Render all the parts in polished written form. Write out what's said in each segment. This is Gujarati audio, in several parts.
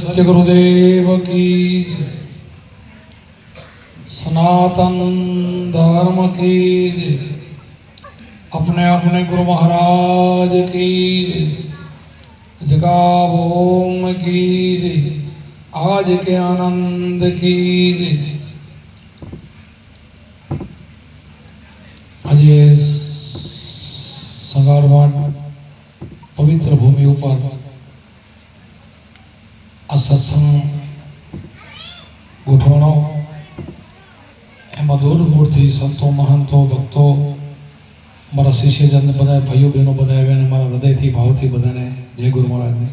अगस्त्य गुरुदेव की जय। सनातन धर्म की जय। अपने अपने गुरु महाराज की जय। जगाभूम की जय। आज के आनंद की जय। आज संगारवाड पवित्र भूमि पर आ सत्संग गोठवणो एम दूर दूर थी संतो महंतो भक्तों मारा शिष्यजन बधाए भाईओ बहनों बधाए ने मारा हृदय थी भाव थी बधाने जय गुरु महाराज ने।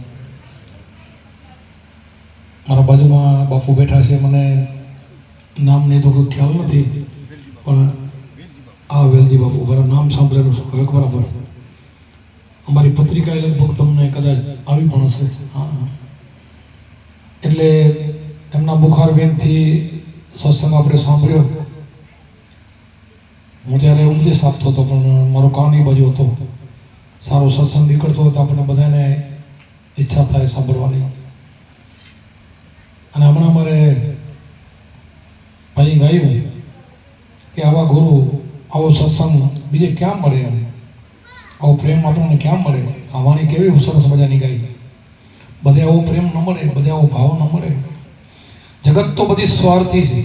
मारा बाजू में बापू बैठा है मने नाम नहीं तो कोई ख्याल नहीं पर आ वेलजी बापू बरा नाम सांभळेલું છે बराबर અમારી પત્રિકા લગભગ તમને કદાચ આવી પણ હશે। હા એટલે એમના મુખારબેનથી સત્સંગ આપણે સાંભળ્યો। હું ત્યારે ઉપદેશ આપતો હતો પણ મારો કાન એ બાજુ હતો। સારો સત્સંગ નીકળતો હોય તો આપણે બધાને ઈચ્છા થાય સાંભળવાની। અને હમણાં મારે ભાઈ ગાયું કે આવા ગુરુ આવો સત્સંગ બીજે ક્યાં મળે એમ આવો પ્રેમ આપણને ક્યાં મળે। આ વાણી કેવી સરસ મજાની ગાઈ। બધે આવો પ્રેમ ન મળે બધે આવો ભાવ ન મળે। જગત તો બધી સ્વાર્થી છે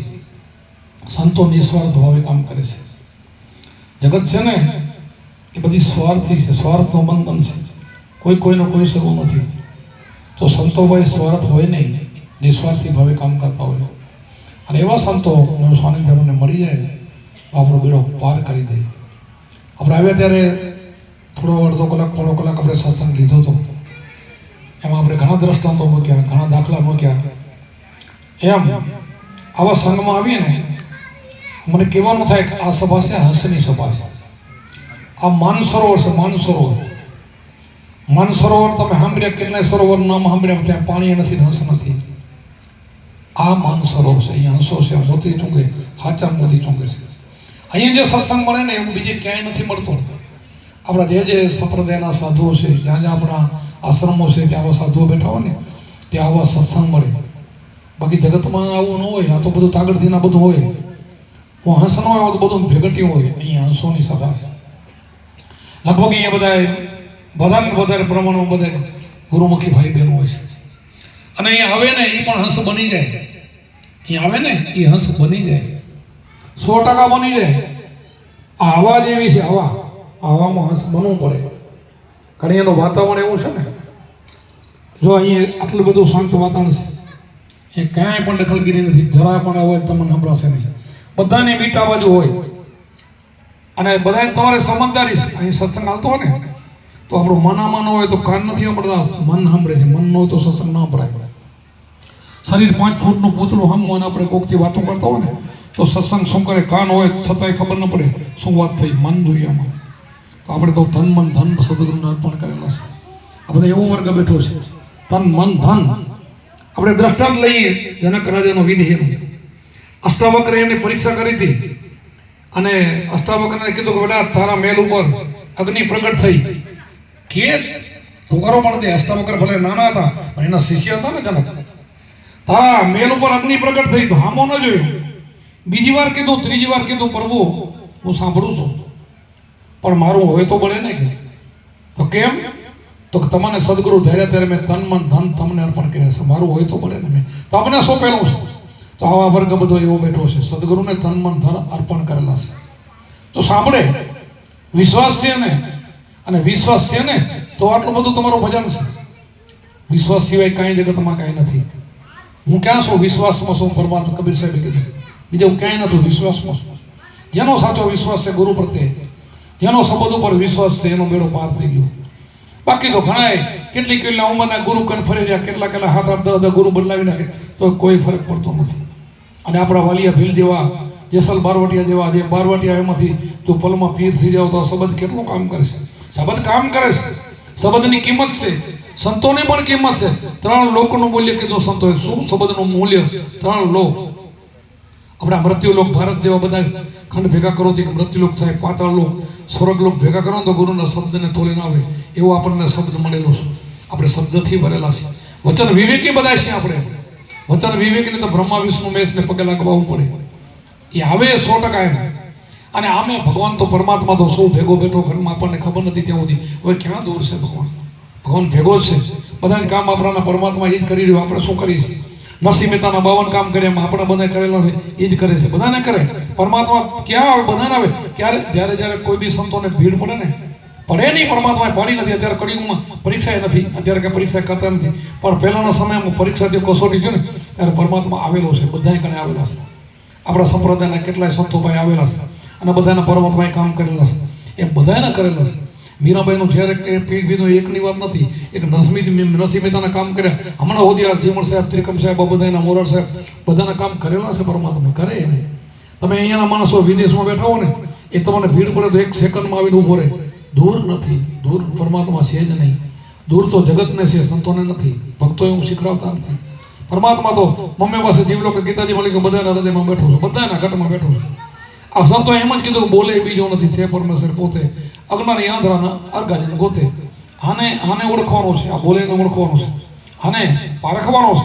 સંતો નિસ્વાર્થ ભાવે કામ કરે છે। જગત છે ને એ બધી સ્વાર્થી છે સ્વાર્થનું બંધન છે કોઈ કોઈનો કોઈ સગો નથી। તો સંતો ભાઈ સ્વાર્થ હોય નહીં નિસ્વાર્થી ભાવે કામ કરતા હોય અને એવા સંતોનું સાનિધ્ય આપણને મળી જાય આપણો બેડો પાર કરી દે। આપણે આવ્યા ત્યારે થોડો અડધો કલાક પોણો કલાક આપણે સત્સંગ લીધો હતો એમાં આપણે ઘણા દ્રષ્ટાંતો મૂક્યા ઘણા દાખલા મૂક્યા। એમ આવા સંઘમાં આવીએ ને મને કહેવાનું થાય કે આ સભા છે હંસની સભા છે। આ માનસરોવર છે માનસરોવર। માનસરોવર તમે સાંભળ્યા કેટલાય સરોવરનું નામ સાંભળ્યા ત્યાં પાણી નથી હંસ નથી। આ માનસરોવર છે અહીંયા હંસો છે મોતી ચૂંગે સાચા મોતી ચૂંગે છે। અહીંયા જે સત્સંગ મળે ને એવું બીજે ક્યાંય નથી મળતો। આપણા જે સંપ્રદાયના સાધુઓ છે જ્યાં જ્યાં આપણા આશ્રમો છે ત્યાં આવા સાધુઓ બેઠા હોય ને ત્યાં આવા સત્સંગ મળે। બાકી જગતમાં આવું ન હોય। આ તો બધું તાગડથી ના બધું હોય। હું હંસ ન હોય તો બધું ભેગટ્યું હોય। અહીંયા હંસોની સભા છે લગભગ અહીંયા બધાને વધારે પ્રમાણમાં બધા ગુરુમુખી ભાઈ બહેનો હોય છે અને અહીંયા આવે ને એ પણ હંસ બની જાય। અહીંયા આવે ને એ હંસ બની જાય 100% બની જાય। આ હવા જેવી છે હવામાં હંસ બનવું પડે। કારણ એનું વાતાવરણ એવું છે ને જો અહીંયા આટલું બધું શાંત વાતાવરણ છે એ ક્યાંય પણ દખલગીરી નથી જરા પણ અવાજ તમને સંભળાશે નહીં। બધાની મીઠા બાજુ હોય અને બધા તમારે સમજદારી છે। અહીં સત્સંગ હાલતો હોય ને તો આપણું મનામાં ન હોય તો કાન નથી સાંભળતા મન સાંભળે છે। મન ન હોય તો સત્સંગ ના ભરાય। શરીર 5 ફૂટનું પૂતળું હમવું અને આપણે કોકથી વાતો કરતા હોય ને તો સત્સંગ શું કરે કાન હોય છતાંય ખબર ન પડે શું વાત થઈ મન દુનિયામાં। તો આપણે તો ધન મન ધન સદગુરુને અર્પણ કરેલા છે। આ બધા એવો વર્ગ બેઠો છે તન મન ધન। આપણે દ્રષ્ટાંત લઈએ જનક રાજાનો વિધિ અષ્ટાવક્રે એની પરીક્ષા કરી હતી અને અષ્ટાવક્રને કીધું કે બેટા તારા મેલ ઉપર અગ્નિ પ્રગટ થઈ કે પુકારો પણ દે। અષ્ટાવક્ર ભલે નાના હતા પણ એના શિષ્ય હતા ને જનક। તારા મેલ ઉપર અગ્નિ પ્રગટ થઈ તો હામો ન જોયું। બીજી વાર કીધું ત્રીજી વાર કીધું પ્રભુ હું સાંભળું છું પણ મારું હોય તો બળે ને કે તો કેમ તો કે તમને સદગુરુ ધૈર્ય ત્યારે મેં તન મન ધન તમને અર્પણ કર્યા છે મારું હોય તો બળે ને મેં તમને સોંપેલું છે। તો આવા વર્ગ બધો એવો બેઠો છે સદગુરુને તન મન ધન અર્પણ કરેલા છે તો સાંભળે વિશ્વાસ છે ને અને વિશ્વાસ છે ને તો આટલું બધું તમારું ભજન છે। વિશ્વાસ સિવાય કાંઈ જગતમાં કાંઈ નથી। હું ક્યાં છું વિશ્વાસમાં છું પરમાત્મા કબીર સાહેબે કીધું બીજે હું ક્યાંય નથી વિશ્વાસમાં છું। જેનો સાચો વિશ્વાસ છે ગુરુ પ્રત્યે જેનો શબ્દ ઉપર વિશ્વાસ છે એનો બેડો પાર થઈ ગયો। બાકી તો ઘણા કેટલી ઉંમરના ગુરુ કન ફરી રહ્યા કેટલા 7 8 10 ગુરુ બદલાવી નાખે તો કોઈ ફરક પડતો નથી। અને આપણા વાલિયા ભીલ જેવા જેસલ બારવટિયા જેવા જે બારવટિયા એમાંથી જો પલમાં પીર થઈ જાવ તો શબ્દ કેટલું કામ કરે છે। શબ્દ કામ કરે છે શબ્દની કિંમત છે સંતોની પણ કિંમત છે। 3 લોકનું મૂલ્ય કીધું સંતોએ શું શબ્દનું મૂલ્ય 3 લોક। આપણા મૃત્યુલોક ભારત જેવા બધા ખંડ ભેગા કરો તો મૃત્યુલોક થાય પાતાળ લોક સ્વર્ગલોક ભેગા કરો તો ગુરુના શબ્દને તોલી ના આવે એવો આપણને શબ્દ મળેલો છે। આપણે શબ્દથી ભરેલા છે। વચન વિવેકી બધા છીએ આપણે. વચન વિવેકને તો બ્રહ્મા વિષ્ણુ મહેશને પગે લાગવું પડે. એ આવે 100% એમ. અને આમે ભગવાન તો પરમાત્મા તો સૌ ભેગો બેઠો ઘરમાં આપણને ખબર નથી ત્યાં સુધી હવે ક્યાં દૂર છે ભગવાન. ભગવાન ભેગો જ છે. બધાને કામ આપણાના પરમાત્મા એ જ કરી રહ્યો. આપણે શું કરીશું? નરસિંહ મહેતાના 52 કામ કર્યા આપણે બધા કરેલા છે એ જ કરે છે. બધાને કરે. પરમાત્મા ક્યાં આવે? બધાને આવે. ક્યારે? જ્યારે કોઈ બી સંતોને ભીડ પડે ને, પડે નહીં. પરમાત્માએ પાડી નથી. અત્યારે કળિયુગમાં પરીક્ષા નથી. અત્યારે કઈ પરીક્ષા કરતા નથી. પણ પહેલાના સમયમાં પરીક્ષાથી કસોટી છે ને ત્યારે પરમાત્મા આવેલો છે. બધાને કને આવેલા છે. આપણા સંપ્રદાયના કેટલાય સંતો ભાઈ આવેલા છે અને બધાના પરમાત્માએ કામ કરેલા છે. એ બધાને કરેલા છે. મીરાબાઈનું જ્યારે પીધું એકની વાત નથી. એક નરસિંહ મહેતાના કામ કર્યા. હમણાં હોદિયાર જીવણ સાહેબ, ત્રિકમ સાહેબ, બધાના મોરાર સાહેબ બધાના કામ કરેલા છે પરમાત્મા. કરે એને. તમે અહીંયાના માણસો વિદેશમાં બેઠા હો ને એ તમને ભીડ પડે તો 1 સેકન્ડમાં આવીને ઊભો રહે. દૂર નથી. દૂર પરમાત્મા છે જ નહીં. દૂર તો જગતને છે, સંતોને નથી. ભક્તો એવું શીખડાવતા નથી. પરમાત્મા તો મમ્મી પાસે જીવલો કે ગીતાજી મળી બધાના હૃદયમાં બેઠો છે, બધાના ઘટમાં બેઠો છે. આ સંતો એમ જ કીધું બોલે બીજો નથી, છે પરમેશ્વર પોતે. અજ્ઞાની આંધળાના અર્ગાજીને ગોતે. આને ઓળખવાનો છે. આ બોલે એને ઓળખવાનો છે. આને પારખવાનો છે.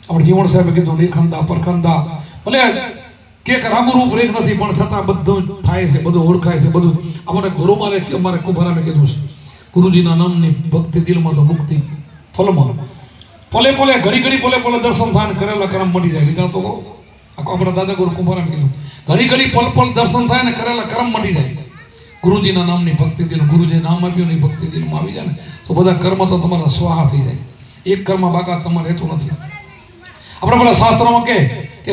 આપણે જીવણ સાહેબે કીધું નિરખંદા પરખંદા ભલે કે રામરૂપ રેખ નથી પણ છતાં બધું થાય છે, બધું ઓળખાય છે. બધું આપણે ગુરુ અમારે કુંભારામે કીધું છે ગુરુજીના નામની ભક્તિ દિલમાં તો મુક્તિ ફલમાં. પલે પલે ઘડી પલે દર્શન થાય કરેલા કર્મ મળી જાય. લીધા તો આપણા દાદા ગુરુ કુંભારામે કીધું ઘડી પલ દર્શન થાય ને કરેલા કર્મ મળી જાય. ગુરુજીના નામની ભક્તિ દિલ, ગુરુજી નામ આપ્યું ને ભક્તિ દિલમાં આવી જાય ને તો બધા કર્મ તો તમારા સ્વાહા થઈ જાય. એક કર્મ બાકાત તમારે રહેતું નથી. આપણે પેલા શાસ્ત્રોમાં કે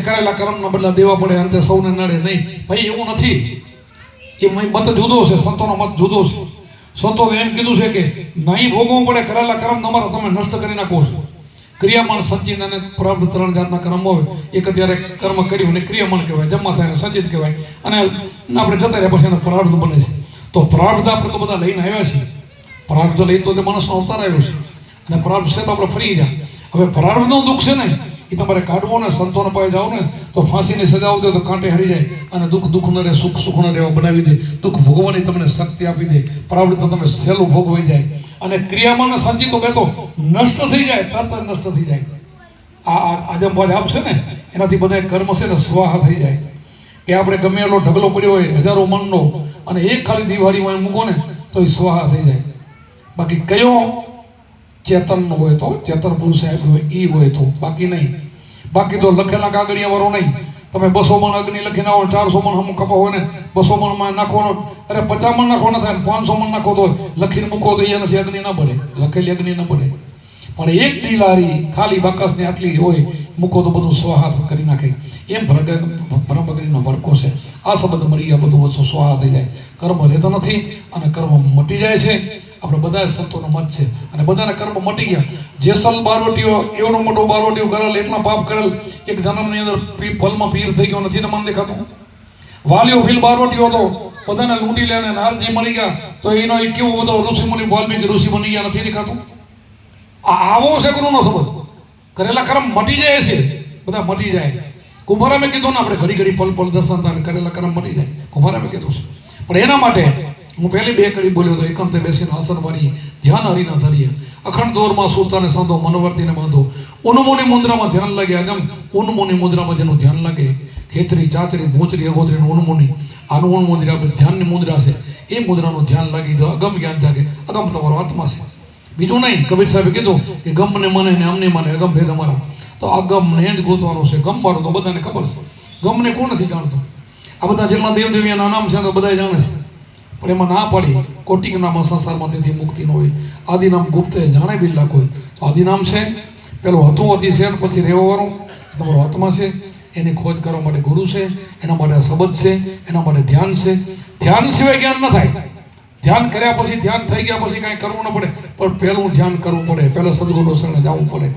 કરેલા કર્મના બદલા દેવા પડે, અંતે સૌને નડે નહીં. ભાઈ એવું નથી. એ મત જુદો છે. સંતોનો મત જુદો છે. સંતો એમ કીધું છે કે નહીં ભોગવવું પડે. કરેલા કર્મ તમારા તમે નષ્ટ કરી નાખો છો. ક્રિયામાન સંચિત અને પ્રારબ્ધ 3 જાતના કર્મ હોય. એક અત્યારે કર્મ કર્યું અને ક્રિયામાન કહેવાય, જમા થાય સંચિત કહેવાય, અને આપણે જતા રહ્યા પછી એનો પ્રારબ્ધ બને છે. તો પ્રારબ્ધ આપણે તો બધા લઈને આવ્યા છીએ. પ્રારબ્ધ લઈને તો તે માણસનો અવતાર આવ્યો છે અને પ્રારબ્ધ છે તો આપણે ફરી ગયા. હવે પ્રારબ્ધનું દુઃખ છે ને એ તમારે કાઢવો ને, સંતોને પાસે જાઓ ને તો ફાંસીની સજા આવતી તો કાંટે હરી જાય અને દુઃખ ન રહે, સુખ ન રહેવા બનાવી દે. દુઃખ ભોગવવાની તમને શક્તિ આપી દે. પ્રારબ્ધ તો તમે સહેલું ભોગવાઈ જાય. અને ક્રિયામાં સંચિતો બે તો નષ્ટ થઈ જાય, તરત જ નષ્ટ થઈ જાય. આ આજમબાજ આપશે ને એનાથી બધા કર્મ છે ને સ્વાહા થઈ જાય. કે આપણે ગમે એટલો ઢગલો પડ્યો હોય 1000 મણનો અને એક ખાલી દિવાળીમાં મૂકો ને તો એ સ્વાહા થઈ જાય. બાકી કયો ચેતન હોય તો ચેતન પુરુષ આપ્યું હોય એ હોય તો, બાકી નહીં. બાકી તો લખેલા કાગળિયા વાળો નહીં. તમે 200 મણ અગ્નિ લખીને આવો, 400 મણ હમ કપા હોય ને 200 મણમાં નાખવાનો, અરે 50 મણ નાખો ન થાય, 500 મણ નાખો તો લખીને મૂકો તો એનાથી અગ્નિ ના પડે, લખેલી અગ્નિ ના પડે. પણ એક દિલારી ખાલી બાકસની આટલી હોય મૂકો તો બધું સ્વાહા કરી નાખે. એમ બ્રહ્મગીરીનો ભડકો છે. આ શબ્દ મળી ગયા બધું વસ્તુ સ્વાહા થઈ જાય. કર્મ રહેતો નથી અને કર્મ મટી જાય છે. આપણે બધા સંતોનો મત છે અને બધાના કર્મ મટી ગયા. જેસલ બારવટીઓ એવડો મોટો બારવટીઓ કરેલ, એટલા પાપ કરેલ, એક જન્મની અંદર ફલમાં પીર થઈ ગયો નથી ને મન દેખાતું. વાલીઓ ફીલ બારવટીઓ હતો, બધાને લૂંટી લે અને નારજી મળી ગયા તો એનો એક કેવો બધો ઋષિ મુનિ વાલ્મીકી ઋષિ બની ગયા નથી દેખાતું. આવો છે ગુરુનો શબ્દ. કરેલા કર્મ મટી જાય છે, બધા મટી જાય. કુંભારામે કીધું ને આપણે ઘડી પલ દર્શન થાય કરેલા કર્મ મટી જાય. કુંભારામે કીધું છે. પણ એના માટે હું પહેલી 2 કડી બોલ્યો તો એકંતે બેસીને હસન વાળી ધ્યાન હરીના ધરીએ. અખંડ દોરમાં સુરતાને સાંધો, મનવર્તીને બાંધો. ઉન્મુની મુદ્રામાં ધ્યાન લાગે. અગમ ઉન્મુની મુદ્રામાં જેનું ધ્યાન લાગે, ખેતરી ચાતરી ભૂચરી અગોતરી ઉન્મુની, આનું ઉન્મુદ્રા આપણે ધ્યાનની મુદ્રા છે. એ મુદ્રાનું ધ્યાન લાગી તો અગમ જ્ઞાન જાગે. અગમ તમારો આત્મા છે, બીજું નહીં. કબીર સાહેબે કીધું કે ગમને મને ને અમને માને, અગમ ભેદ અમારા. તો અગમને જ ગોતવાનો છે. ગમ વાળો તો બધાને ખબર છે. ગમને કોણ નથી જાણતો? આ બધા જેટલા દેવદેવીના નામ છે તો બધા જાણે છે. પણ એમાં ના પડી કોટિક નામ સંસારમાંથી મુક્તિ ન હોય. આદિનામ ગુપ્ત જાણે બિલ્લા કોઈ. તો આદિનામ છે પેલું હતું અતિશય, પછી રહેવાનું તમારો આત્મા છે. એની ખોજ કરવા માટે ગુરુ છે, એના માટે શબ્દ છે, એના માટે ધ્યાન છે. ધ્યાન સિવાય જ્ઞાન ન થાય. ધ્યાન કર્યા પછી, ધ્યાન થઈ ગયા પછી કાંઈ કરવું ન પડે, પણ પહેલું ધ્યાન કરવું પડે. પહેલાં સદગુરુ શરણે જવું પડે.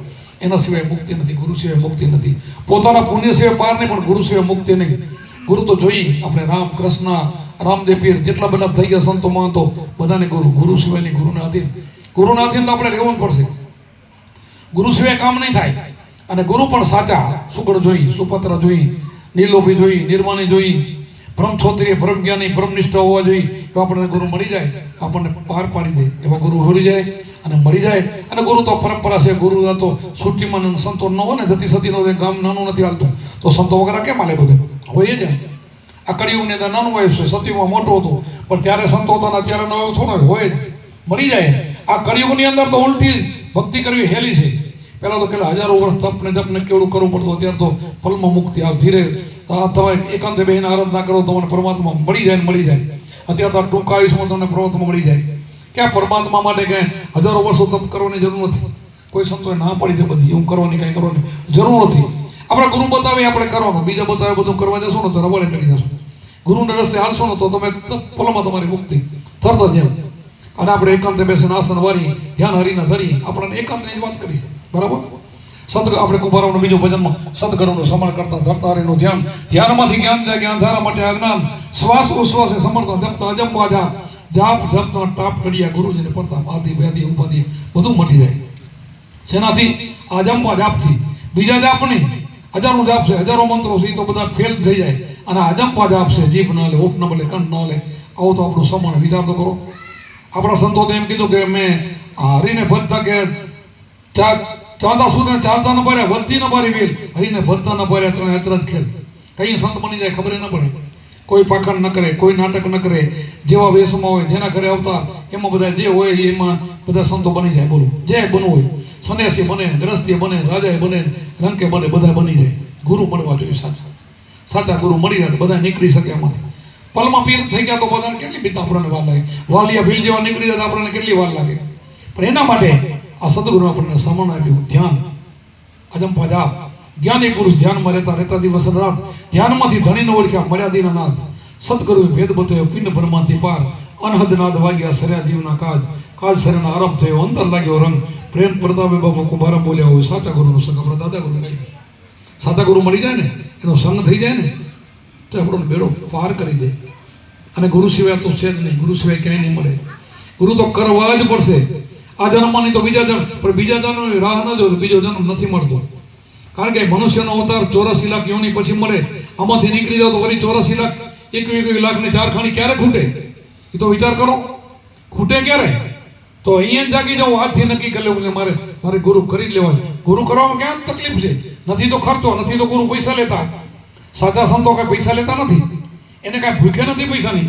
એના સિવાય મુક્તિ નથી, ગુરુ સિવાય મુક્તિ નથી. પોતાના પુણ્ય સિવાય પાર નહીં, પણ ગુરુ સિવાય મુક્તિ નહીં. ગુરુ તો જોઈ આપણે રામ કૃષ્ણ રામદેવ પીર જેટલા બધા થઈ ગયા સંતો મહંતો બધાને ગુરુ સિવાયની ગુરુના અધીન તો આપણે રહેવું જ પડશે. ગુરુ સિવાય કામ નહીં થાય. અને ગુરુ પણ સાચા સુગડ જોઈ, સુપત્ર જોઈ, નિર્લોભી જોઈ, નિર્માની જોઈ, બ્રહ્મક્ષોત્રીય બ્રહ્મજ્ઞાની બ્રહ્મનિષ્ઠ હોવા જોઈએ. તો આપણને ગુરુ મળી જાય, આપણને પાર પાડી દે એવા ગુરુ હોરી જાય અને મળી જાય. અને ગુરુ તો પરંપરા છે, ગુરુ તો સૃષ્ટિમાં સંતો ન હોય ને, જતી સતી નો ગામ નાનું નથી હાલતું, તો સંતો વગેરે કેમ હાલે? બધું હોય જ. આ કળિયુગની અંદર નાનું આવ્યું છે, સતીમાં મોટું હતું, પણ ત્યારે સંતો હતો ને અત્યારે નવો થોડો હોય જ, મળી જાય. આ કળિયુગની અંદર તો ઉલટી ભક્તિ કરવી હેલી છે. પહેલાં તો કેટલા હજારો વર્ષ તપને જપને કેવડું કરવું પડતું, અત્યારે તો પલમાં મુક્તિ આવે. ધીરે તમે એકાંતે બેહીને આરાધના કરો તો મને પરમાત્મા મળી જાય ને મળી જાય. અત્યારે તો ટૂંકા આયુષ્યમાં તમને પરમાત્મા મળી જાય. ક્યાં પરમાત્મા માટે ક્યાંય હજારો વર્ષો તપ કરવાની જરૂર નથી. કોઈ સંતોએ ના પડી છે બધી, એવું કરવાની કાંઈ કરવાની જરૂર નથી. આપણા ગુરુ બતાવે આપણે કરવાનું, બીજા બતાવે બધું કરવા જશો ને તો રવાડે ચડી જશો. ગુરુને રસ્તે હાલશો ને તો તમે પલમાં તમારી મુક્તિ તરત જ એમ. અને આપણે એકાંતે બેસીને આસન વારી ધ્યાન હરીને ધરી આપણને એકાંતની જ વાત કરી છે, બરાબર. આપણે કુંભારાઓનું બીજું ભજનમાં સદગુરુનું સ્મરણ કરતા ધરતા હરિનું ધ્યાન, ધ્યાનમાંથી જ્ઞાન જાય, જ્ઞાન ધારા માટે અજ્ઞાન, શ્વાસ ઉશ્વાસે સમર્થન જપતા અજંપા જાપ, જાપ જપતા ટાપ કડિયા ગુરુજીને પડતા આદિ વ્યાધિ ઉપાધિ બધું મટી જાય. શેનાથી? અજંપા જાપથી. બીજા જાપ નહીં, હજારો જાપ છે, હજારો મંત્રો છે, એ તો બધા ફેલ થઈ જાય. અને અજંપા જાપ છે, જીભ ન લે, હોઠ ન બોલે, કંઠ ન લે. આવો તો આપણું સમરણ વિચાર તો કરો. આપણા સંતો તો એમ કીધું કે મેં હરીને ભજતા કે ચાંદા સુને ચાલતા ન પાડ્યા, વધતી ન પાડી વેલ, હરીને ભજતા ન પાડ્યા, ત્રણ અચરજ ખેલ. કઈ સંત બની જાય ખબર ન પડે. કોઈ પાખંડ ન કરે, કોઈ નાટક ન કરે, જેવા વેશમાં હોય, જેના ઘરે આવતા એમાં બધા જે હોય એમાં બધા સંતો બની જાય. બોલો, જે બનવું હોય, સંન્યાસી બને, ગ્રસ્તી બને, રાજાએ બને, રંકે બને, બધા બની જાય. ગુરુ મળવા જોઈએ સાચા. સાચા ગુરુ મળી જાય બધા નીકળી શકે એમાંથી. પલમાં પીર થઈ ગયા તો બધાને કેટલી બીતા આપણને વાર લાગે. વાલિયા ભીલ જેવા નીકળી જાય તો આપણને કેટલી વાર લાગે. પણ એના માટે આ સદગુરુ આપણને સમરણ આપ્યું, ધ્યાન, અજંપા જાપ. જ્ઞાની પુરુષ ધ્યાનમાં રહેતા રહેતા દિવસ રાત, ધ્યાનમાંથી ધણીને ઓળખ્યા મળ્યા દીના નાથ. સદગુરુએ ભેદ બતાવ્યો પિંડ બ્રહ્માથી પાર, અનહદ નાદ વાગ્યા સર્યા જીવના કાજ, કાજ સર્યના આરંભ થયો, અંતર લાગ્યો રંગ, પ્રેમ પ્રતાપે બાપુ કુંભારા બોલ્યા હોય સાચા ગુરુનો સંગ. આપણા દાદા ગુરુ કહી, સાચા ગુરુ મળી જાય ને, એનો સંગ થઈ જાય ને તો આપણો બેડો પાર કરી દે. અને ગુરુ સિવાય તો છે જ નહીં, ગુરુ સિવાય ક્યાંય નહીં મળે. ગુરુ તો કરવા જ પડશે. આ જન્મમાં નહીં તો બીજા જન્મ, પણ બીજા જન્મની રાહ ન જો, બીજો જન્મ નથી મળતો. કારણ કે મનુષ્યનો અવતાર 84 લાખ યોની પછી મળે. આમાંથી નીકળી જાવ તો વળી 84 લાખ 21 લાખ ને 4 ખાણી ક્યારે ખૂટે? એ તો વિચાર કરો, ખૂટે ક્યારે? તો અહીંયા જાગી જાવ, આજથી નક્કી કરી લેવું કે મારે ગુરુ કરી જ લેવાય. ગુરુ કરવામાં ક્યાં તકલીફ છે? નથી તો ખર્ચો, નથી તો ગુરુ પૈસા લેતા. સાચા સંતો કઈ પૈસા લેતા નથી, એને કઈ ભૂખે નથી પૈસાની.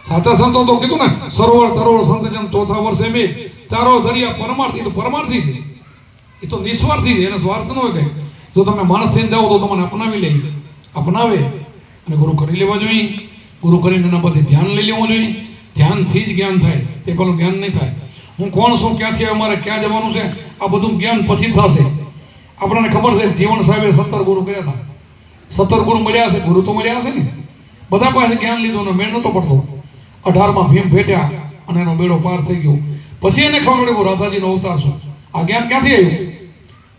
સાચા સંતો તો કીધું ને, સરોવર તરોવર સંતજન ચોથા વર્ષે મેં ચારો દરિયા પરમાર્થી. તો પરમાર્થી છે, એ તો નિસ્વાર્થી છે, એને સ્વાર્થ ન હોય કઈ. જો તમે માણસ થઈને જાઓ તો તમને અપનાવી લે, અપનાવે. અને ગુરુ કરી લેવા જોઈએ. ગુરુ કરીને એના પછી ધ્યાન લઈ લેવું જોઈએ. ધ્યાનથી જ જ્ઞાન થાય, તે પેલું જ્ઞાન નહીં થાય. હું કોણ છું, ક્યાંથી અમારે ક્યાં જવાનું છે, આ બધું જ્ઞાન પછી થશે. આપણને ખબર છે જીવન સાહેબે 17 ગુરુ કર્યા હતા. 17 ગુરુ મળ્યા હશે, ગુરુ તો મળ્યા હશે ને. બધા પાસે જ્ઞાન લીધું ને મેળ નતો પડતો. 18માં ભીમ ભેટ્યા અને એનો બેડો પાર થઈ ગયો. પછી એને ખબર પડી રાધાજીનો અવતાર છું. આ જ્ઞાન ક્યાંથી આવ્યું?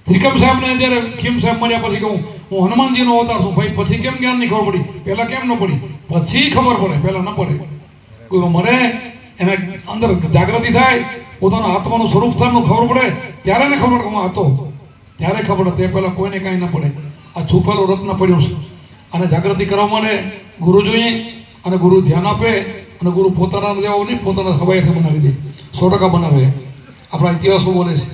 ત્રિકમ સાહેબને જ્યારે ખીમ સાહેબ મળ્યા પછી કહું હું હનુમાનજીનો અવતાર છું. ભાઈ પછી કેમ જ્ઞાનની ખબર પડી? પહેલા કેમ ન પડી? પછી ખબર પડે, પહેલા ન પડે. ગુરુ મળે, એને અંદર જાગૃતિ થાય, પોતાના આત્માનું સ્વરૂપ સ્થાનનું ખબર પડે, ત્યારે એને ખબર કે હું હતો. ત્યારે ખબર, તે પહેલા કોઈને કાંઈ ન પડે. આ છુપાયેલો રત્ન પડ્યો છે. અને જાગૃતિ કરવા માટે ગુરુ જોઈએ. અને ગુરુ ધ્યાન આપે. અને ગુરુ પોતાના જેવો નહીં, પોતાના હવાઈથી બનાવી દે. 100% બનાવે. આપણા ઇતિહાસો બોલે છે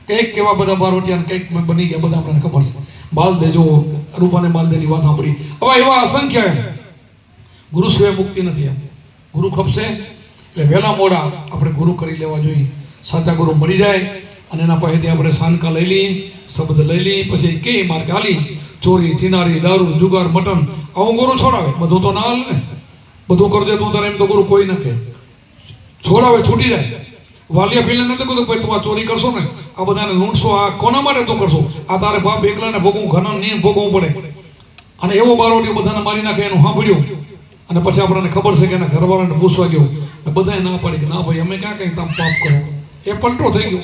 કંઈક કેવા બધા બારવટિયા કંઈક બની ગયા, બધા આપણને ખબર છે. બાલદે જો રૂપાને બાલદેની વાત સાંભળી. હવે એવા અસંખ્ય ગુરુ સિવાય મુક્તિ નથી. ગુરુ ખપશે એટલે વહેલા મોડા આપણે ગુરુ કરી લેવા જોઈએ. સાચા ગુરુ મળી જાય અને એના પાસેથી આપણે સાનકા લઈ લઈએ, શબ્દ લઈ લઈએ, પછી કે માર્ગ હાલી ચોરી ચિનારી દારૂ જુગાર મટન આવું ગુરુ છોડાવે. બધું તો ના હાલ ને, બધું કરજે તું તારે, એમ તો ગુરુ કોઈ ન કહે. છોડાવે, છૂટી જાય. વાલિયા ભીલને નથી કીધું ભાઈ તું આ ચોરી કરશો ને, આ બધાને લૂંટશો, આ કોના માટે તું કરશો? આ તારે બાપ એકલાને ભોગવું, ઘણા નિયમ ભોગવવું પડે. અને એવો બારોટીઓ બધાને મારી નાખે એનું સાંભળ્યું. અને પછી આપણને ખબર છે કે એના ઘરવાળાને પૂછવા ગયો, બધાએ ના પાડી કે ના ભાઈ અમે ક્યાં કંઈ તમે પાપ કરો. એ પલટો થઈ ગયો.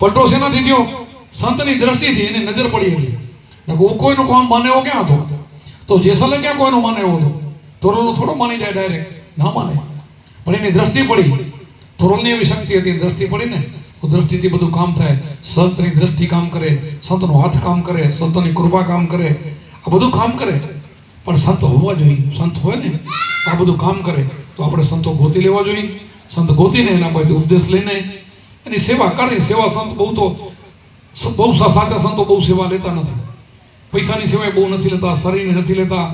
પલટો શેનાથી થયો? સંતની દ્રષ્ટિથી એની નજર પડી એટલી. કોઈનું કોણ માને એવો ક્યાં હતો? તો જેસલે ક્યાં કોઈનું માને એવો હતો? તોરલનું થોડો માની જાય ડાયરેક્ટ, ના માને. પણ એની દ્રષ્ટિ પડી. તોરલની એવી શક્તિ હતી, દ્રષ્ટિ પડી ને તો દ્રષ્ટિથી બધું કામ થાય. સંતની દ્રષ્ટિ કામ કરે, સંતનો હાથ કામ કરે, સંતોની કૃપા કામ કરે, આ બધું કામ કરે. પણ સંત હોવા જોઈએ. સંત હોય ને આ બધું કામ કરે. તો આપણે સંતો ગોતી લેવા જોઈએ. સંત ગોતીને એના પાસેથી ઉપદેશ લઈને એની સેવા કરવી. સેવા સંત બહુ સાચા સંતો બહુ સેવા લેતા નથી. પૈસાની સેવા બહુ નથી લેતા, શરીરની નથી લેતા,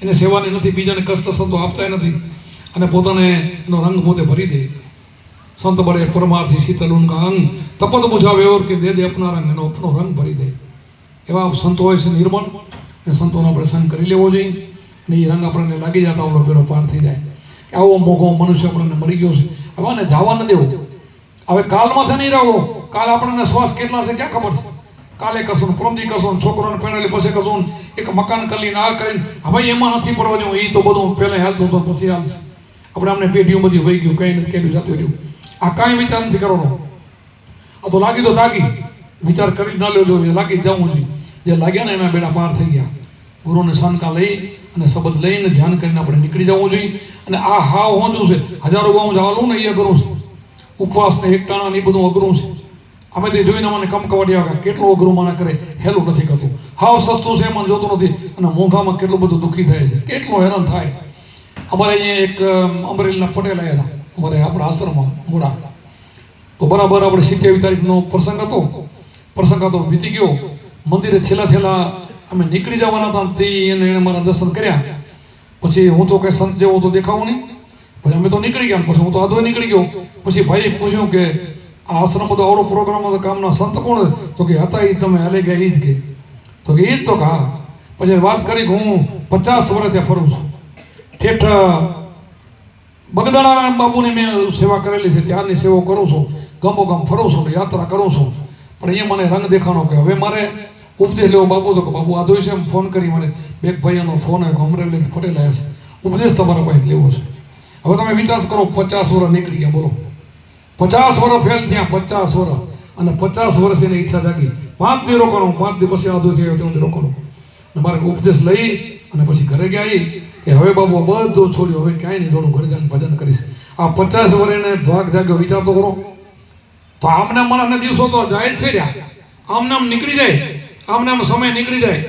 એને સેવાની નથી, બીજાને કષ્ટ સંતો આપતા નથી, અને પોતાને એનો રંગ પોતે ભરી દે. સંત બળે પરમાર્થી શીતલ ઉનકા અંગ, તપત બુઝાવે ઓર કે દે અપના રંગ, એનો આપણો રંગ ભરી દે. એવા સંતો હોય છે નિર્મળ, એ સંતોનો આપણે સંગ કરી લેવો જોઈએ, અને એ રંગ આપણને લાગી જતા આપણો પેલો પાર થઈ જાય કે આવો મોઘો મનુષ્ય આપણને મળી ગયો છે, હવે આને જવા ન દેવો. હવે કાલમાંથી નહીં રહો. કાલ આપણને શ્વાસ કેટલા છે ક્યાં ખબર છે? કાલે કરશો ને પ્રમદી કરશો ને છોકરોને પહેરેલી પછી કરશો ને એક મકાન કરીને આ કરીને, હવે એમાં નથી પડવા જેવું. એ તો બધું પહેલાં હાલતું હતું પછી હાલશે. આપણે અમને પેઢીઓ બધી વહી ગયું, કંઈ નથી કેટલું જતું રહ્યું. આ કાંઈ વિચાર નથી કરવાનો. આ તો લાગી તો તાકી વિચાર કરી ના લેવો જોઈએ, લાગી જવું જોઈએ. જે લાગ્યા ને એના બેડા પાર થઈ ગયા. ગુરુને શાનકા લઈ અને શબ્દ લઈને ધ્યાન કરીને આપણે નીકળી જવું જોઈએ. અને આ હાવ હોંજું છે, હજારો ગાઉં ચાલું ને એ અઘરું છે. ઉપવાસ ને એકટાણા ને એ બધું અઘરું છે. અમે તે જોઈને મને કમકવાડી આવ્યા કેટલું અઘરું મને કરે, હેલું નથી કરતું. હાવ સસ્તું છે એમાં જોતું નથી, અને મોંઘામાં કેટલું બધું દુઃખી થાય છે, કેટલું હેરાન થાય. અમારે અહીંયા એક અમરેલીના પટેલ આવ્યા હતા અમારે આપણા આશ્રમમાં મોડા. તો બરાબર આપણે 27 તારીખનો પ્રસંગ હતો, વીતી ગયો. મંદિરે છેલ્લા અમે નીકળી જવાના હતા તે એને મારા દર્શન કર્યા. પછી હું તો કઈ સંત જેવો તો દેખાવું નહીં, પછી અમે તો નીકળી ગયા. પછી હું તો આધો નીકળી ગયો. પછી ભાઈ પૂછ્યું કે આ આશ્રમ બધો આવડો પ્રોગ્રામ હતો, કામના સંત કોણ? તો કે હતા એ તમે હાલે ગયા એ જ કે. તો કે એ જ તો હા. પછી વાત કરી કે હું 50 વર્ષ ત્યાં ફરું છું. ઠેઠ બગદાણા બાબુની મેં સેવા કરેલી છે, ત્યારની સેવા કરું છું, ગમો ગમ ફરું છું, યાત્રા કરું છું. પણ અહીંયા મને રંગ દેખાણો કે હવે મારે ઉપદેશ લેવો. બાપુ તો કે બાપુ આધો છે એમ ફોન કરી મને એક ભાઈનો ફોન આવ્યો, અમરેલી પટેલ આવ્યા છે, ઉપદેશ તમારા પાસે લેવો છે. હવે તમે વિચાર કરો 50 વર્ષ નીકળી ગયા, બોલો 50 વર્ષ ફેલ થયા, 50 વર્ષ, અને 50 વર્ષ એની ઈચ્છા જાગી 5 દી રોકાણું, 5 દી પછી આધો થયો ત્યાં રોકાણું. અને મારે ઉપદેશ લઈ અને પછી ઘરે ગયા કે હવે બાબુ બધું છોડ્યું, હવે ક્યાંય નહીં દોડું, ઘરે જઈને ભજન કરીશ. આ 50 વર્ષને ભાગ જાગ્યો, વિચાર તો કરો. તો આમને મને દિવસો તો જાય જ છે રહ્યા, આમને આમ નીકળી જાય, આમને આમ સમય નીકળી જાય.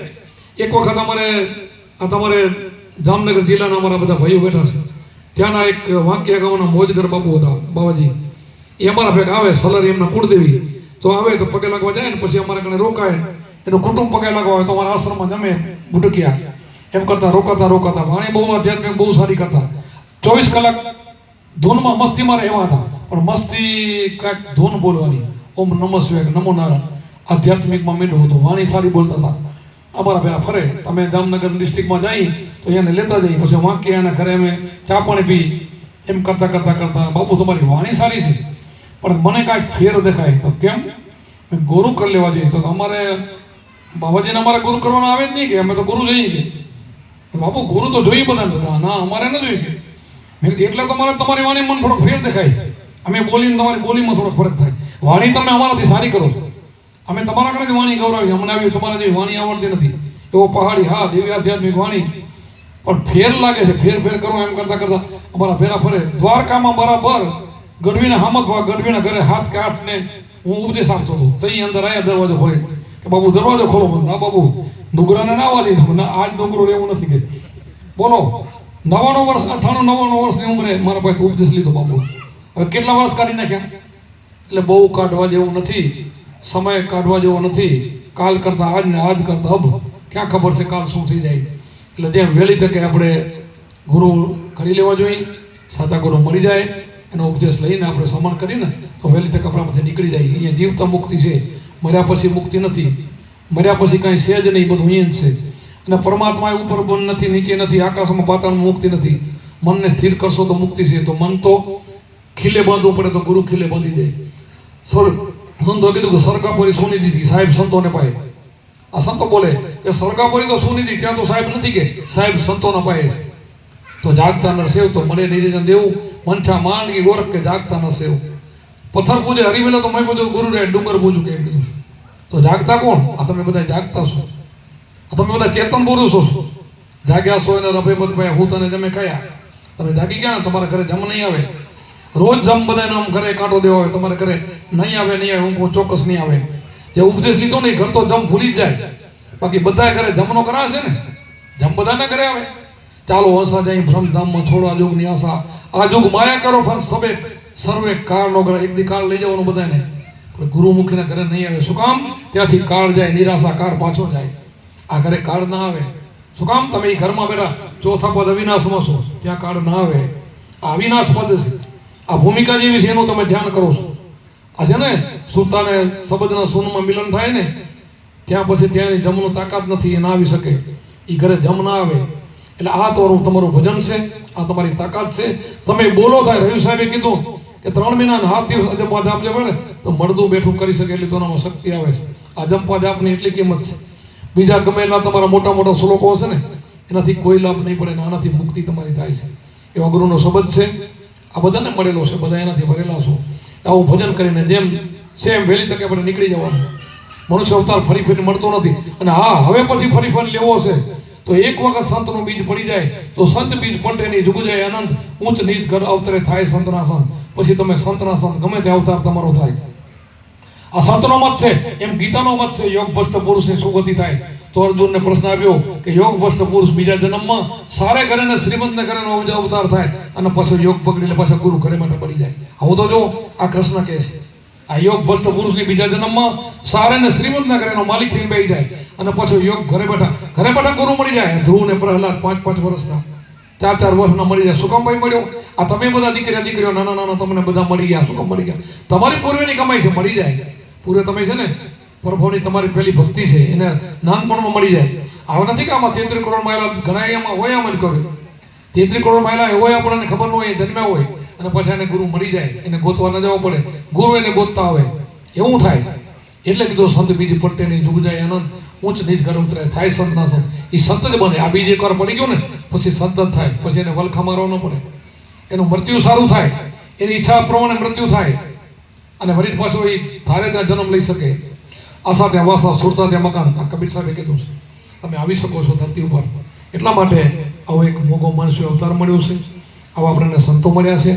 એક વખત તમારે જામનગર જિલ્લાના અમારા બધા ભાઈઓ બેઠા છે, ત્યાંના એક વાંકિયા ગામના મોજગર બાપુ હતા બાબાજી, એ અમારા ભેગા આવે, સલરી એમના કુળદેવી. તો આવે તો પગે લાગવા જાય ને પછી અમારા કને રોકાય, એનું કુટુંબ પગે લાગવા હોય તો અમારા આશ્રમમાં જમે બુટકિયા એમ કરતા રોકાતા. વાણી બહુ આધ્યાત્મિક બહુ સારી કરતા, 24 કલાક ધૂનમાં મસ્તીમાં રહેવા હતા. પણ મસ્તી કાંઈક ધૂન બોલવાની, ઓમ નમઃ શિવાય, નમો નારાયણ, આધ્યાત્મિકમાં મીંડું હતું, વાણી સારી બોલતા હતા. અમારા પેલા ફરે, તમે જામનગર ડિસ્ટ્રિક્ટમાં જઈ તો એને લેતા જઈએ, પછી વાંકી એના ઘરે અમે ચા પાણી પી, એમ કરતા બાપુ તમારી વાણી સારી છે પણ મને કાંઈક ફેર દેખાય. તો કેમ? ગુરુ કરી લેવા જોઈએ. તો અમારે બાબાજીને અમારે ગુરુ કરવાના આવે જ નહીં કે અમે તો ગુરુ જઈએ કે બાપુ ગુરુ તો જોઈએ બધા. ના અમારે ન જોઈએ. મેં કીધું એટલે તમારી વાણીમાં થોડોક ફેર દેખાય, અમે બોલીને તમારી બોલીમાં થોડોક ફરક થાય. વાણી તમે અમારાથી સારી કરો છો, અમે તમારા કને જ વાણી ગૌરવી, અમને આવી તમારા જેવી વાણી આવડતી નથી. એવો પહાડી હા દેવી આધ્યાત્મિક વાણી, પણ ફેર લાગે છે, ફેર કરો એમ કરતા અમારા ફેરા ફરે. દ્વારકામાં બરાબર ગઢવીના હામતવા, ગઢવીના ઘરે હાથ કે આઠ ને હું ઉપદેશ આપતો હતો. તઈ અંદર આવ્યા દરવાજો ખોલી કે બાબુ દરવાજો ખોલો. ના બાબુ ડુંગરાને ના આવવા દીધું, ના આજ ડુંગરો રહેવું નથી કે. બોલો 99 વર્ષ 98-99 વર્ષની ઉંમરે મારા પાસે ઉપદેશ લીધો બાપુ. હવે કેટલા વર્ષ કાઢી નાખ્યા. એટલે બહુ કાઢવા જેવું નથી, સમય કાઢવા જેવો નથી. કાલ કરતા આજ ને આજ કરતા અબ, ક્યાં ખબર છે કાલ શું થઈ જાય. એટલે જેમ વહેલી તકે આપણે ગુરુ કરી લેવા જોઈએ, સાચા ગુરુ મળી જાય, એનો ઉપદેશ લઈને આપણે સન્માન કરીને તો વહેલી તક આપણામાંથી નીકળી જાય. અહીંયા જીવતા મુક્તિ છે, મર્યા પછી મુક્તિ નથી. મર્યા પછી કાંઈ છે જ નહીં, બધું અહીંયા જ છે. અને પરમાત્મા એ ઉપર બંધ નથી, નીચે નથી, આકાશમાં પાતાળમાં મુક્તિ નથી. મનને સ્થિર કરશો તો મુક્તિ છે. તો મન તો ખીલે બાંધવું પડે તો ગુરુ ખીલે બાંધી દે. સંતો કીધું કે સરકાપોરી સોની દીધી સાહેબ સંતોને પાય. આ સંતો બોલે કે સરકાપોરી તો સોની દીધી, ત્યાં તો સાહેબ નથી કે સાહેબ સંતોના પાય છે. તો જાગતા ન સેવ તો મળે નિવેદન દેવું, મંછા માંડગી ગોરખ કે જાગતા ન સેવ. પથ્થર પૂજે હરિવેલા તો મેં બધું ગુરુ રે ડુંગર પૂજું કે કીધું. તો જાગતા કોણ? આ તમે બધા જાગતા છો, આ તમે બધા ચેતન પુરુષો છો. જાગ્યા છો એને રભે ભાઈ હું તને જમે કયા. તમે જાગી ગયા ને તમારા ઘરે જમ નહીં આવે. રોજ જમ બધાને આમ ઘરે કાંટો દેવા હોય, તમારે ઘરે નહીં આવે હું ચોક્કસ નહીં આવે. જે ઉપદેશ લીધો નહીં ઘર તો જમ ભૂલી જ જાય. બાકી બધા ઘરે જમનો કરાશે ને, જમ બધાને ઘરે આવે. ચાલો હંસા જાય ભ્રમધામમાં છોડવા જોગની આશા, આ યુગ માયા કરો ફળ સબે સર્વે કાળ નો ઘર, એક દી કાળ લઈ જવાનું બધાને. ગુરુમુખીના ઘરે નહીં આવે. શું કામ? ત્યાંથી કાળ જાય, નિરાશા કાળ પાછો જાય. આ ઘરે કાળ ના આવે. શું કામ? તમે એ ઘરમાં બેઠા ચોથા પદ અવિનાશમાં છો, ત્યાં કાળ ના આવે. આ અવિનાશ પદ છે, આ ભૂમિકા જેવી છે, એનું તમે ધ્યાન કરો છો. આ છે ને સુરતાને શબ્દના સૂનમાં મિલન થાય ને, ત્યાં પછી ત્યાંની જમનું તાકાત નથી, એ ના આવી શકે. એ ઘરે જમ ના આવે. એટલે આ તમારું ભજન છે, આ તમારી તાકાત છે. તમે બોલો થાય. રવિ સાહેબે કીધું કે 3 મહિના 7 દિવસ અજંપા જાપ જે હોય ને તો મળદું બેઠું કરી શકે એટલી તો એનામાં શક્તિ આવે છે. અજંપા જાપની એટલી કિંમત છે. બીજા ગમે એટલા તમારા મોટા મોટા શ્લોકો હશે ને, એનાથી કોઈ લાભ નહીં પડે. આનાથી મુક્તિ તમારી થાય છે. એવા ગુરુનો શબ્દ છે, આ બધાને મળેલો છે, બધા એનાથી ભરેલા છો. આવું ભજન કરીને જેમ છે એમ વહેલી તકે આપણે નીકળી જવાનું. મનુષ્ય અવતાર ફરી ફરી મળતો નથી. અને હા, હવે પછી ફરી લેવો છે તો એક વખત સંતનું બીજ પડી જાય તો સંત બીજ પલટે નહીં, જુગ જાય આનંદ, ઊંચ નીચ ઘર અવતરે થાય સંતના સંત. પછી તમે સંતના સંત ગમે તે અવતાર તમારો થાય. આ સંતનો મત છે. એમ ગીતાનો મત છે, યોગ ભ્રષ્ટ પુરુષની સુગતિ થાય. તો અર્જુનને પ્રશ્ન આપ્યો કે યોગ ભ્રષ્ટ પુરુષ બીજા જન્મમાં સારે ઘરે ને શ્રીમંતને ઘરે અવતાર થાય અને પાછો યોગ પકડી લે, પાછા ગુરુ ઘરે માટે પડી જાય. આવું તો જો આ કૃષ્ણ કહે છે. આ યોગ ભ્રષ્ટ પુરુષની બીજા જન્મમાં સારે ને શ્રીમંતના ઘરેનો માલિક થઈને બેસી જાય અને પાછો યોગ ઘરે બેઠા ગુરુ મળી જાય. ધ્રુવ ને પ્રહલાદ 5-5 વર્ષના 4-4 વર્ષના મળી જાય. શું કામ ભાઈ મળ્યો? આ તમે બધા દીકરીઓ નાના તમને બધા મળી ગયા. શું કામ મળી ગયા? તમારી પૂર્વેની કમાઈ છે, મળી જાય. પૂર્વે તમે છે ને પ્રભુની તમારી પેલી ભક્તિ છે, એને નાનપણમાં મળી જાય. આવું નથી કે આમાં 33 કરોડ માયલા ઘણા એમાં હોય. આમ જ કહ્યું 33 કરોડ માયલા હોય, આપણને ખબર ન હોય, જન્મ્યા હોય અને પછી એને ગુરુ મળી જાય. એને ગોતવા ન જવા પડે, ગુરુ એને ગોતતા આવે. એવું થાય. એટલે કીધું સંત બીજી પટ્ટે નહીં, જુગ જાય આનંદ, ઊંચ નીચ ઘર ઉતરે થાય સંતના સંત. એ સંત જ બને. આ બીજ એકવાર પડી ગયો ને પછી સંત જ થાય. પછી એને વલખા મારવા ન પડે, એનું મૃત્યુ સારું થાય, એની ઈચ્છા પ્રમાણે મૃત્યુ થાય અને વળી પાછો એ ધારે ત્યાં જન્મ લઈ શકે. આશા ત્યાં વાસા, સુરતા ત્યાં મકાન. આ કબીર સાહેબે કીધું છે, તમે આવી શકો છો ધરતી ઉપર. એટલા માટે આવો એક મોગો માણસો અવતાર મળ્યો છે, આવા આપણને સંતો મળ્યા છે.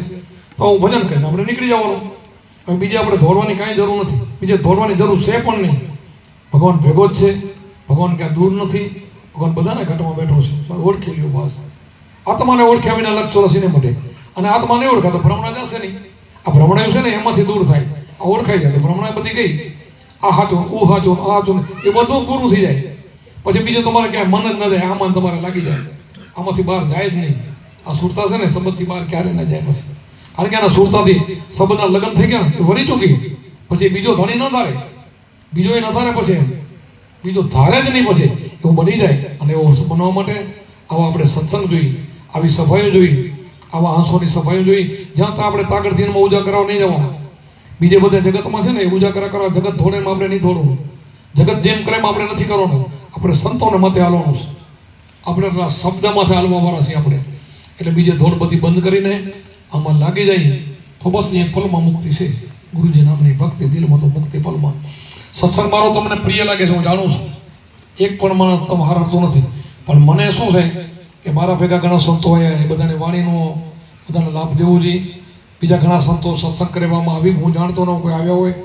તો હું ભજન કરીને આપણે નીકળી જવાનું. હવે બીજે આપણે દોડવાની કાંઈ જરૂર નથી. બીજે દોડવાની જરૂર છે પણ નહીં. ભગવાન ભેગો જ છે. ભગવાન ક્યાં દૂર નથી. ભગવાન બધાને ઘટમાં બેઠો છે. ઓળખી લ્યો બસ. આત્માને ઓળખ્યા વિના લક્ષ રસીને મળે. અને આત્માને ઓળખા તો ભ્રમણા જશે નહીં. આ ભ્રમણાયું છે ને એમાંથી દૂર થાય. આ ઓળખાઈ જાય તો ભ્રમણા બધી ગઈ. આ હાચો, ઊ હાચો, આ હાચો, એ બધું પૂરું થઈ જાય. પછી બીજું તમારે ક્યાંય મન જ ન જાય. આમાં તમારે લાગી જાય. આમાંથી બહાર જાય જ નહીં. આ સુરતા છે ને શબ્દથી બહાર ક્યારે ના જાય પછી. કારણ કે આના સુરતાથી શબ્દના લગ્ન થઈ ગયા એ વળી ચૂકી. પછી બીજો ધણી ન ધારે, બીજો એ ન ધારે, પછી બીજો ધારે જ નહીં. પછી એવું બની જાય. અને એવું બનવા માટે આવા આપણે સત્સંગ જોઈએ, આવી સફાઈઓ જોઈએ, આવા આંસોની સફાઈઓ જોઈએ. જ્યાં તો આપણે તાકડથી એમાં ઉજા કરાવવા નહીં જવાના. બીજે બધા જગતમાં છે ને એ ઉજાગરા કરવા જગત થોડે આપણે નહીં થોડવું. જગત જેમ કરે આપણે નથી કરવાનું. આપણે સંતોને મતે હાલવાનું છે. આપણે શબ્દમાંથી હાલવા વાળા છીએ આપણે. એટલે બીજે ધોળ બધી બંધ કરીને આમાં લાગી જાય તો બસ એ પલમાં મુક્તિ છે. ગુરુજી નામની ભક્તિ દિલમાં તો મુક્તિ પલમાં. સત્સંગ મારો તમને પ્રિય લાગે છે, હું જાણું છું. એક પણ માણસ તમે હારતો નથી. પણ મને શું છે કે મારા ભેગા ઘણા સંતો આવ્યા, એ બધાને વાણીનો બધાને લાભ દેવો જોઈએ. બીજા ઘણા સંતો સત્સંગ કરવામાં આવી, હું જાણતો ન કોઈ આવ્યા હોય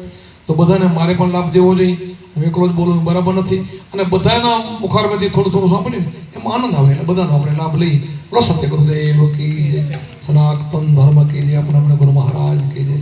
તો બધાને મારે પણ લાભ દેવો જોઈએ. હું એકલો જ બોલું બરાબર નથી. અને બધાના મુખારમાંથી થોડું સાંભળીને એમાં આનંદ આવે. એટલે બધાનો આપણે લાભ લઈ. બોલો સત્ય ગુરુદેવ કી જય, સનાતન ધર્મ કી જય, આપણે ગુરુ મહારાજ કી જય.